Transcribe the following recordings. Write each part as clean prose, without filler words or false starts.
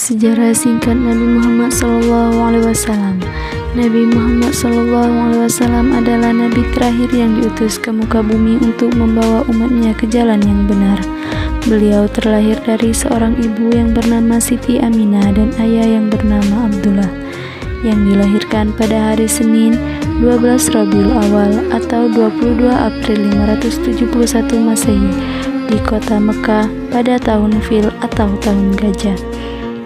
Sejarah singkat Nabi Muhammad SAW. Nabi Muhammad SAW adalah Nabi terakhir yang diutus ke muka bumi untuk membawa umatnya ke jalan yang benar. Beliau terlahir dari seorang ibu yang bernama Siti Aminah dan ayah yang bernama Abdullah, yang dilahirkan pada hari Senin 12 Rabiul Awal atau 22 April 571 Masehi di kota Mekah pada tahun Fil atau tahun gajah,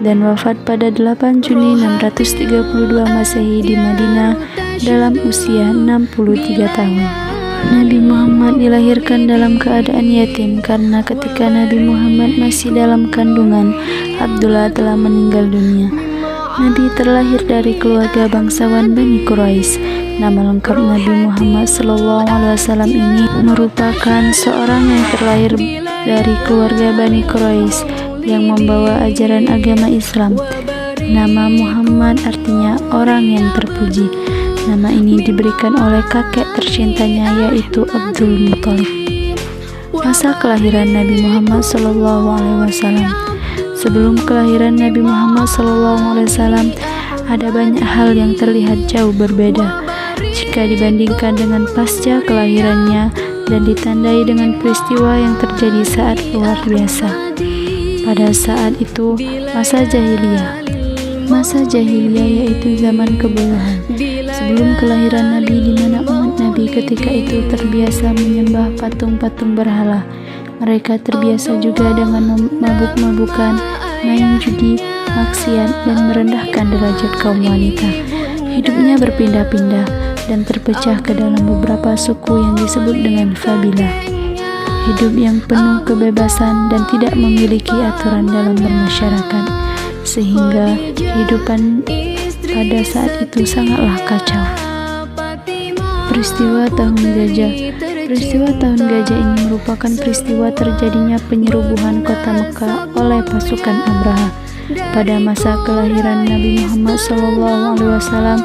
dan wafat pada 8 Juni 632 Masehi di Madinah dalam usia 63 tahun. Nabi Muhammad dilahirkan dalam keadaan yatim karena ketika Nabi Muhammad masih dalam kandungan, Abdullah telah meninggal dunia. Nabi terlahir dari keluarga bangsawan Bani Quraisy. Nama lengkap Nabi Muhammad SAW ini merupakan seorang yang terlahir dari keluarga Bani Quraisy yang membawa ajaran agama Islam. Nama Muhammad artinya orang yang terpuji. Nama ini diberikan oleh kakek tercintanya, yaitu Abdul Muthalib. Masa kelahiran Nabi Muhammad SAW. Sebelum kelahiran Nabi Muhammad SAW, ada banyak hal yang terlihat jauh berbeda jika dibandingkan dengan pasca kelahirannya dan ditandai dengan peristiwa yang terjadi saat luar biasa. Pada saat itu, masa jahiliyah yaitu zaman kebodohan. Sebelum kelahiran Nabi, di mana umat Nabi ketika itu terbiasa menyembah patung-patung berhala. Mereka terbiasa juga dengan mabuk-mabukan, main judi, maksiat, dan merendahkan derajat kaum wanita. Hidupnya berpindah-pindah dan terpecah ke dalam beberapa suku yang disebut dengan Fabila. Hidup yang penuh kebebasan dan tidak memiliki aturan dalam bermasyarakat, sehingga kehidupan pada saat itu sangatlah kacau. Peristiwa Tahun Gajah. Peristiwa Tahun Gajah ini merupakan peristiwa terjadinya penyerubuhan kota Mekah oleh pasukan Abraha. Pada masa kelahiran Nabi Muhammad SAW,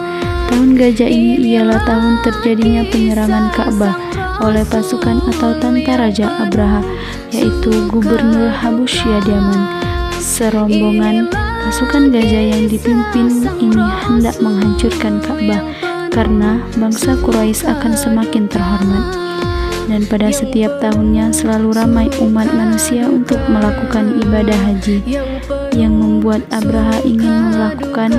Tahun Gajah ini ialah tahun terjadinya penyerangan Ka'bah oleh pasukan atau tentara Raja Abraha, yaitu Gubernur Habsyiah Yaman. Serombongan pasukan gajah yang dipimpin ini hendak menghancurkan Ka'bah karena bangsa Quraisy akan semakin terhormat. Dan pada setiap tahunnya selalu ramai umat manusia untuk melakukan ibadah haji, yang membuat Abraha ingin melakukan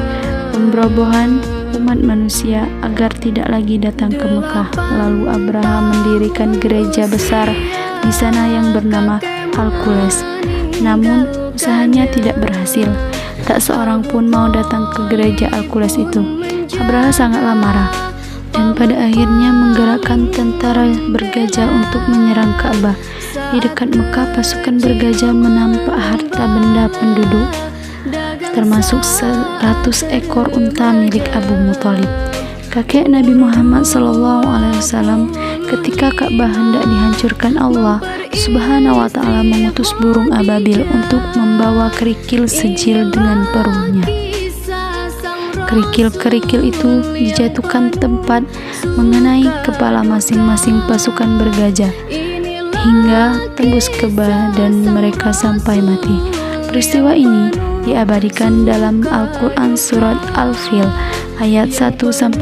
pemberobohan umat manusia agar tidak lagi datang ke Mekah. Lalu Abraha mendirikan gereja besar di sana yang bernama Al-Qules. Namun usahanya tidak berhasil. Tak seorang pun mau datang ke gereja Al-Qules itu. Abraha sangatlah marah dan pada akhirnya menggerakkan tentara bergajah untuk menyerang Ka'bah. Di dekat Mekah, pasukan bergajah menampak harta benda penduduk, termasuk 100 ekor unta milik Abu Muthalib, kakek Nabi Muhammad SAW. Ketika Ka'bah hendak dihancurkan, Allah Subhanahu wa Ta'ala mengutus burung ababil untuk membawa kerikil sejil dengan peruhnya. Kerikil-kerikil itu dijatuhkan tepat mengenai kepala masing-masing pasukan bergajah hingga tembus ke badan mereka sampai mati. Peristiwa ini diabadikan dalam Al-Quran surat Al-Fil ayat 1-5.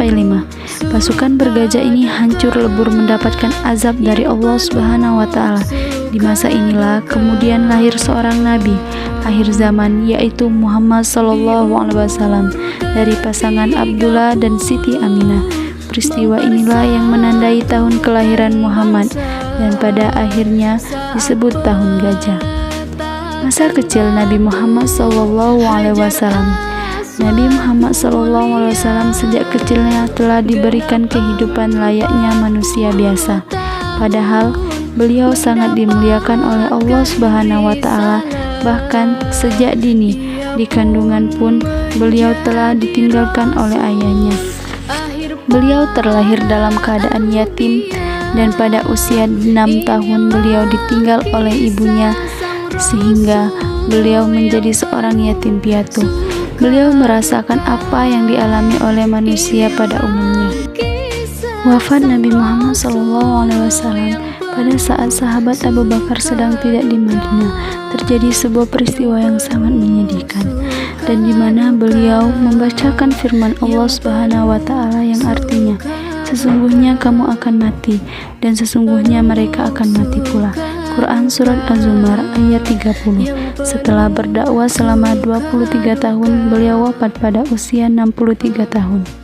Pasukan bergajah ini hancur lebur mendapatkan azab dari Allah Subhanahu wa Ta'ala. Di masa inilah kemudian lahir seorang nabi akhir zaman, yaitu Muhammad SAW dari pasangan Abdullah dan Siti Aminah. Peristiwa inilah yang menandai tahun kelahiran Muhammad dan pada akhirnya disebut Tahun Gajah. Masa kecil Nabi Muhammad SAW. Nabi Muhammad SAW sejak kecilnya telah diberikan kehidupan layaknya manusia biasa. Padahal beliau sangat dimuliakan oleh Allah Subhanahu wa Ta'ala. Bahkan sejak dini di kandungan pun beliau telah ditinggalkan oleh ayahnya. Beliau terlahir dalam keadaan yatim dan pada usia 6 tahun beliau ditinggal oleh ibunya, sehingga beliau menjadi seorang yatim piatu. Beliau merasakan apa yang dialami oleh manusia pada umumnya. Wafat Nabi Muhammad SAW Pada saat sahabat Abu Bakar sedang tidak di Madinah, terjadi sebuah peristiwa yang sangat menyedihkan, dan di mana beliau membacakan firman Allah Subhanahu wa Ta'ala yang artinya, sesungguhnya kamu akan mati, dan sesungguhnya mereka akan mati pula. Quran Surat Az-Zumar ayat 30. Setelah berdakwah selama 23 tahun, beliau wafat pada usia 63 tahun.